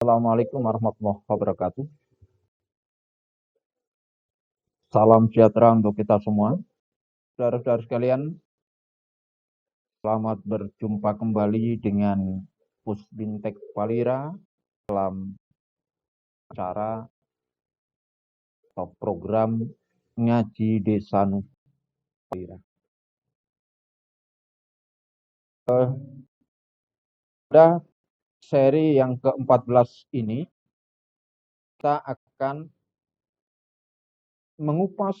Assalamualaikum warahmatullahi wabarakatuh. Salam sejahtera untuk kita semua. Saudara-saudara sekalian, selamat berjumpa kembali dengan Pusbintek Palira dalam acara atau program Ngaji Desa Palira. Pada seri yang ke-14 ini, kita akan mengupas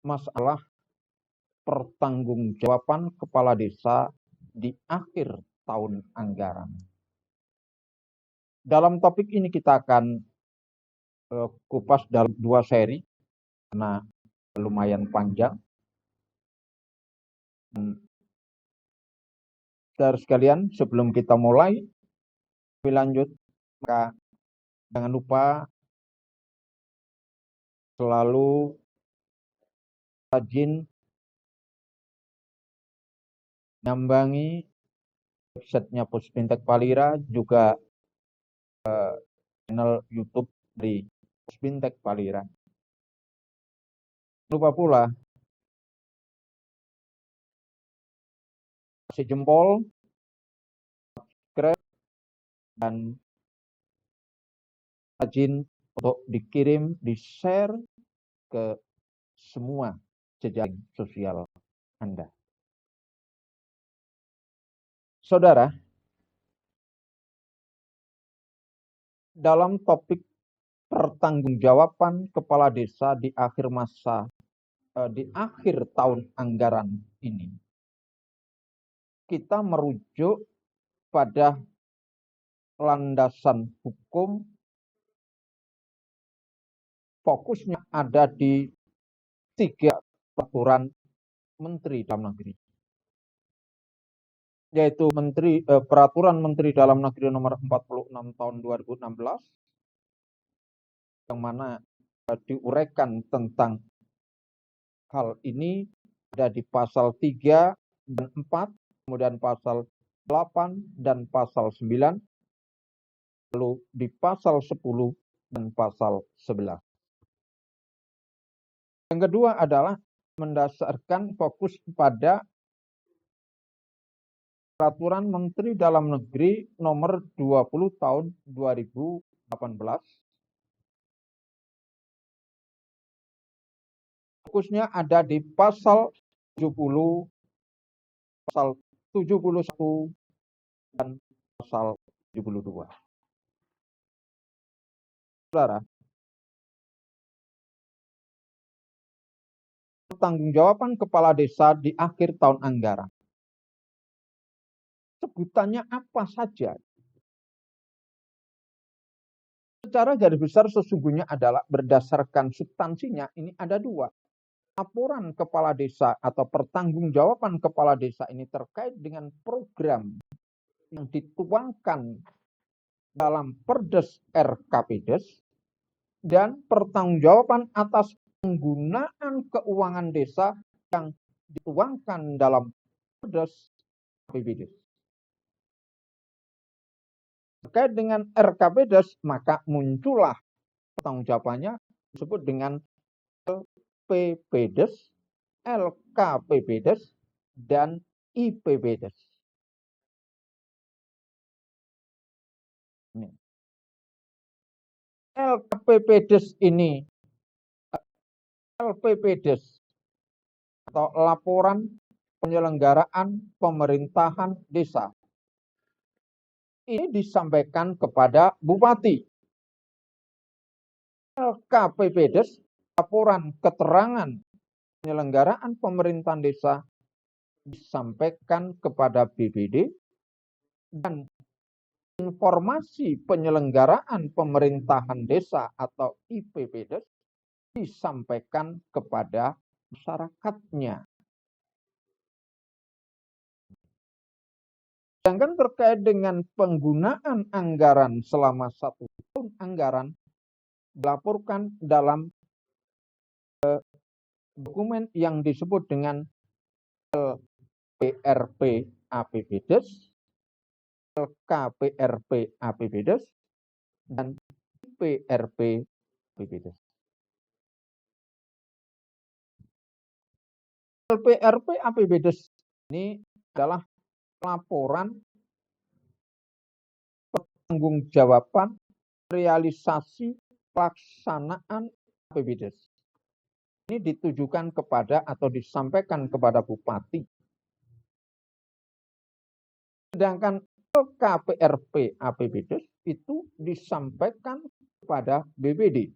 masalah pertanggungjawaban kepala desa di akhir tahun anggaran. Dalam topik ini kita akan kupas dalam 2 seri karena lumayan panjang. Saudara sekalian, sebelum kita mulai lebih lanjut, maka jangan lupa selalu rajin nyambangi websitenya Pusbintek Palira, juga channel YouTube dari Pusbintek Palira. Lupa pula kasih jempol, subscribe, dan rajin untuk dikirim, di-share ke semua jejaring sosial Anda. Saudara, dalam topik pertanggungjawaban kepala desa di akhir tahun anggaran ini, kita merujuk pada landasan hukum. Fokusnya ada di 3 peraturan Menteri Dalam Negeri, yaitu Peraturan Menteri Dalam Negeri nomor 46 tahun 2016, yang mana diuraikan tentang hal ini ada di pasal 3 dan 4, kemudian pasal 8 dan pasal 9, lalu di pasal 10 dan pasal 11. Yang kedua adalah mendasarkan fokus pada Peraturan Menteri Dalam Negeri nomor 20 tahun 2018. Fokusnya ada di pasal 70, pasal 71, dan pasal 72. Saudara, pertanggungjawaban kepala desa di akhir tahun anggaran. Sebutannya apa saja? Secara garis besar sesungguhnya adalah berdasarkan substansinya ini ada 2. Laporan kepala desa atau pertanggungjawaban kepala desa ini terkait dengan program yang dituangkan dalam Perdes RKPdes, dan pertanggungjawaban atas penggunaan keuangan desa yang dituangkan dalam Perdes RKPdes. Terkait dengan RKPdes, maka muncullah pertanggungjawabannya disebut dengan LPPdes, LKPPdes, dan IPPdes. LKPPdes ini, LPPdes atau laporan penyelenggaraan pemerintahan desa, ini disampaikan kepada Bupati. LKPPdes, laporan keterangan penyelenggaraan pemerintahan desa, disampaikan kepada BPD, dan informasi penyelenggaraan pemerintahan desa atau IPPdes disampaikan kepada masyarakatnya. Sedangkan terkait dengan penggunaan anggaran selama 1 tahun anggaran, dilaporkan dalam dokumen yang disebut dengan LPRP APBdes, LKPRP APBdes, dan IPRP APBDes. IPRP APBDes ini adalah laporan pertanggungjawaban realisasi pelaksanaan APBDes. Ini ditujukan kepada atau disampaikan kepada bupati. Sedangkan LKPRP APBDes itu disampaikan kepada BPD.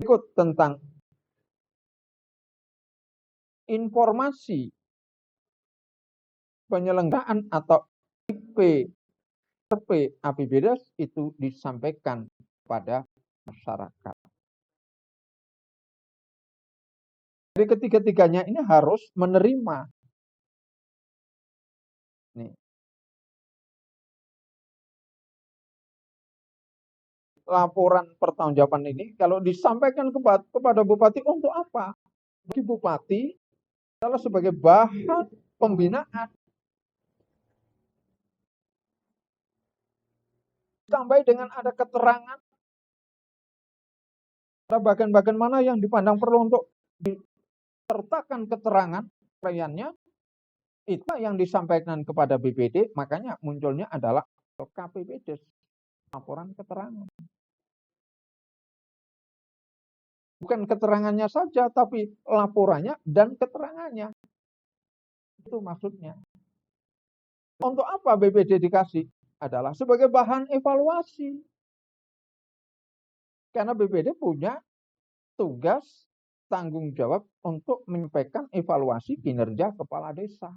Berikut tentang informasi penyelenggaraan atau IPRP APBDes itu disampaikan kepada masyarakat. Jadi ketiga-tiganya ini harus menerima. Nih. Laporan pertanggungjawaban ini kalau disampaikan kepada bupati untuk apa? Bagi bupati adalah sebagai bahan pembinaan. Ditambah dengan ada keterangan ada bagian-bagian mana yang dipandang perlu untuk disertakan keterangan pelayannya, itu yang disampaikan kepada BPD, makanya munculnya adalah KPBDes, laporan keterangan. Bukan keterangannya saja, tapi laporannya dan keterangannya. Itu maksudnya. Untuk apa BPD dikasih? Adalah sebagai bahan evaluasi. Karena BPD punya tugas tanggung jawab untuk menyampaikan evaluasi kinerja kepala desa.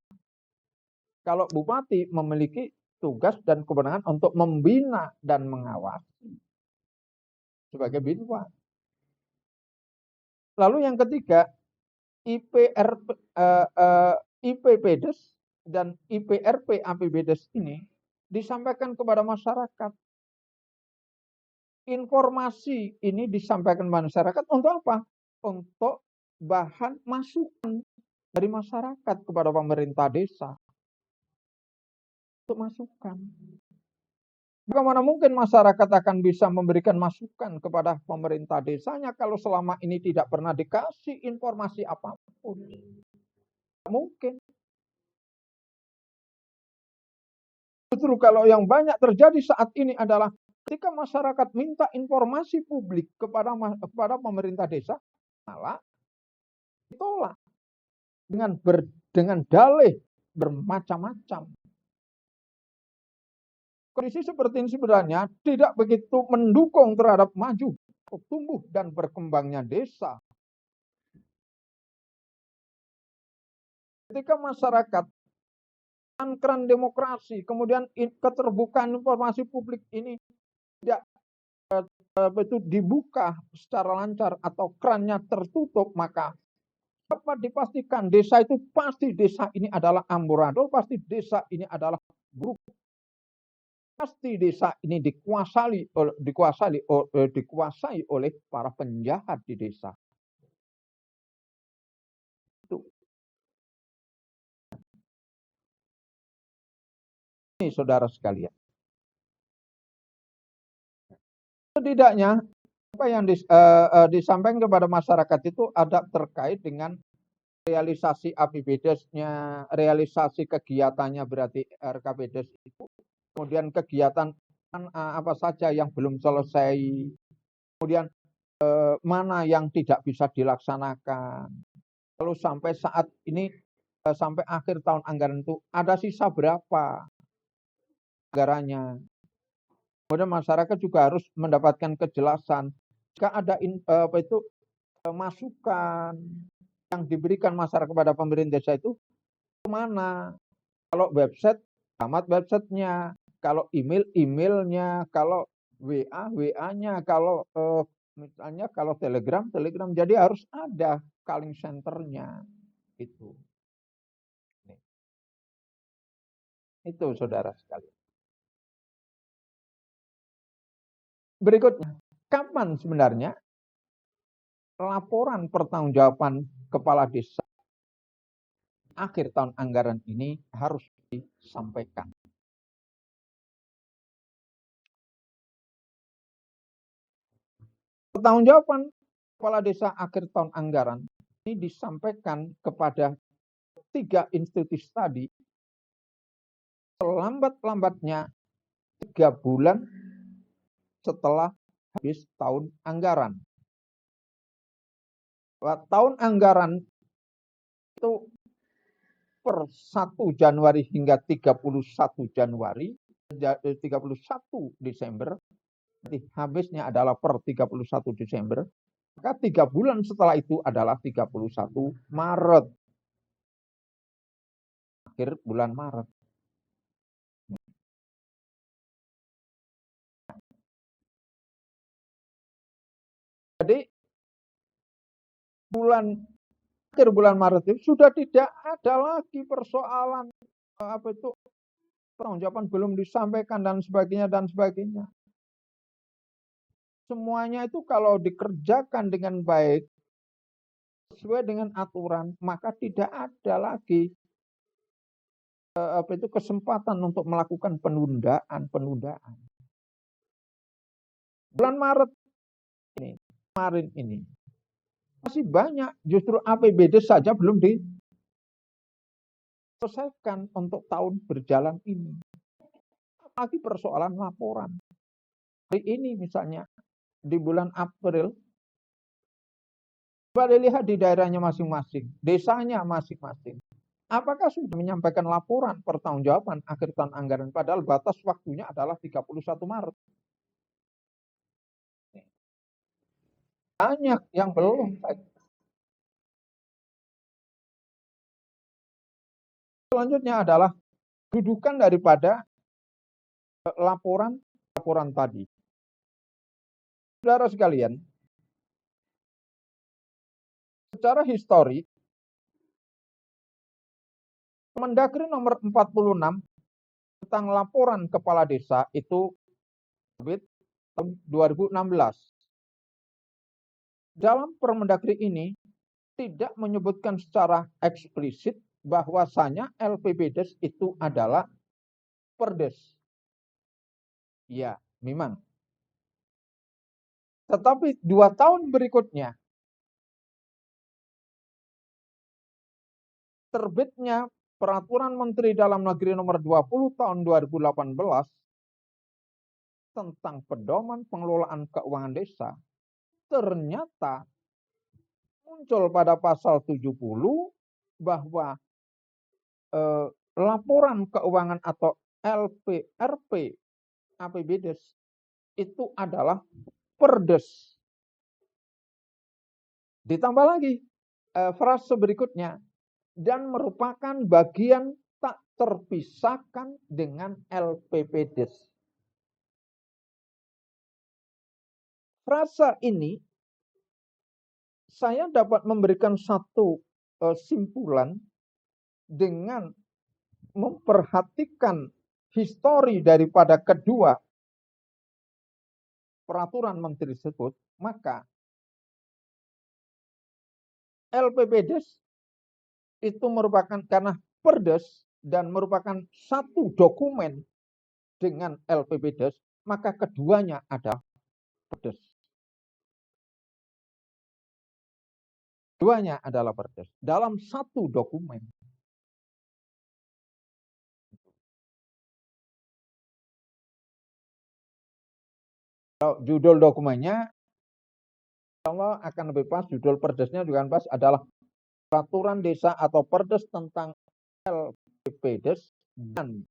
Kalau bupati memiliki tugas dan kewenangan untuk membina dan mengawasi sebagai binwa. Lalu yang ketiga, IPPDes dan IPRP APBDes ini disampaikan kepada masyarakat. Informasi ini disampaikan kepada masyarakat untuk apa? Untuk bahan masukan dari masyarakat kepada pemerintah desa. Untuk masukan. Bagaimana mungkin masyarakat akan bisa memberikan masukan kepada pemerintah desanya kalau selama ini tidak pernah dikasih informasi apapun? Tidak mungkin. Justru kalau yang banyak terjadi saat ini adalah ketika masyarakat minta informasi publik kepada pemerintah desa, malah ditolak dengan dalih bermacam-macam. Kondisi seperti ini sebenarnya tidak begitu mendukung terhadap maju, tumbuh dan berkembangnya desa. Ketika masyarakat keran demokrasi, kemudian keterbukaan informasi publik ini tidak betul dibuka secara lancar atau kerannya tertutup, maka dapat dipastikan desa itu pasti desa ini adalah amburadul, pasti desa ini adalah buruk. Pasti desa ini dikuasai oleh para penjahat di desa. Itu. Ini saudara sekalian. Setidaknya apa yang disampaikan kepada masyarakat itu ada terkait dengan realisasi APBDes-nya, realisasi kegiatannya berarti RKPDes itu. Kemudian kegiatan apa saja yang belum selesai, kemudian mana yang tidak bisa dilaksanakan. Lalu sampai saat ini, sampai akhir tahun anggaran itu ada sisa berapa anggarannya. Kemudian masyarakat juga harus mendapatkan kejelasan. Jika ada masukan yang diberikan masyarakat kepada pemerintah desa itu kemana? Kalau website, alamat websitenya. Kalau emailnya, kalau WA-nya, kalau misalnya kalau Telegram. Jadi harus ada calling centernya. Itu saudara sekalian. Berikutnya, kapan sebenarnya laporan pertanggungjawaban kepala desa akhir tahun anggaran ini harus disampaikan? Pertanggungjawaban kepala desa akhir tahun anggaran ini disampaikan kepada 3 institusi tadi selambat-lambatnya 3 bulan setelah habis tahun anggaran. Tahun anggaran itu per 1 Januari hingga 31 Januari, 31 Desember, nanti habisnya adalah per 31 Desember, maka 3 bulan setelah itu adalah 31 Maret. Akhir bulan Maret. Jadi akhir bulan Maret itu sudah tidak ada lagi persoalan pertanggungjawaban belum disampaikan dan sebagainya. Semuanya itu kalau dikerjakan dengan baik sesuai dengan aturan, maka tidak ada lagi kesempatan untuk melakukan penundaan. Bulan Maret ini, kemarin ini masih banyak, justru APBD saja belum diselesaikan untuk tahun berjalan ini. Apalagi persoalan laporan. Hari ini misalnya di bulan April, coba dilihat di daerahnya masing-masing, desanya masing-masing. Apakah sudah menyampaikan laporan pertanggungjawaban akhir tahun anggaran, padahal batas waktunya adalah 31 Maret. Banyak yang belum. Selanjutnya adalah dudukan daripada laporan tadi. Saudara sekalian, secara histori, Mendagri nomor 46 tentang laporan kepala desa itu terbit tahun 2016. Dalam Permendagri ini tidak menyebutkan secara eksplisit bahwasanya LPBdes itu adalah perdes. Ya, memang. Tetapi 2 tahun berikutnya terbitnya Peraturan Menteri Dalam Negeri Nomor 20 Tahun 2018 tentang pedoman pengelolaan keuangan desa, ternyata muncul pada pasal 70 bahwa laporan keuangan atau LPRP APBdes itu adalah perdes. Ditambah lagi frase berikutnya, dan merupakan bagian tak terpisahkan dengan LPPdes. Frasa ini saya dapat memberikan satu simpulan dengan memperhatikan histori daripada kedua peraturan menteri tersebut, maka LPPdes itu merupakan karena perdes dan merupakan satu dokumen dengan LPPdes, maka keduanya adalah perdes. Keduanya adalah perdes dalam satu dokumen. Kalau judul dokumennya, Allah akan lebih pas, judul perdesnya juga pas, adalah Peraturan Desa atau Perdes tentang LPPdes dan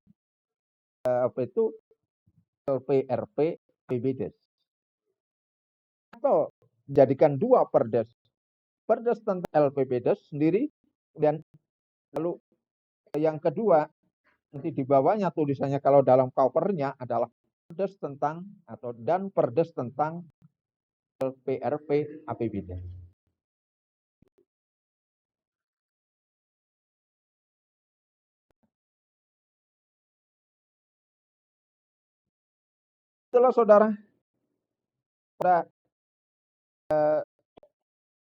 LPRP PBdes. Atau jadikan 2 perdes. Perdes tentang LPPdes sendiri, dan lalu yang kedua nanti di bawahnya tulisannya kalau dalam covernya adalah perdes tentang dan perdes tentang LPRP APBdes. Itulah saudara, pada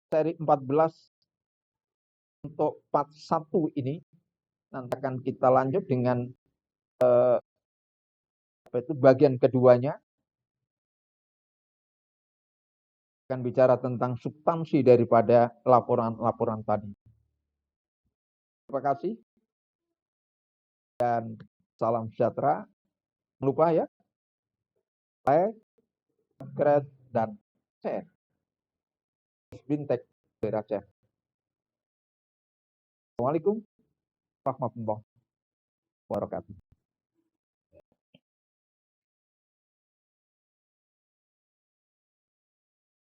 seri 14 untuk part 1 ini nanti akan kita lanjut dengan bagian keduanya. akan bicara tentang substansi daripada laporan-laporan tadi. Terima kasih dan salam sejahtera. Jangan lupa ya, like, subscribe, dan share. Bintek dari Aceh. Assalamualaikum warahmatullahi wabarakatuh.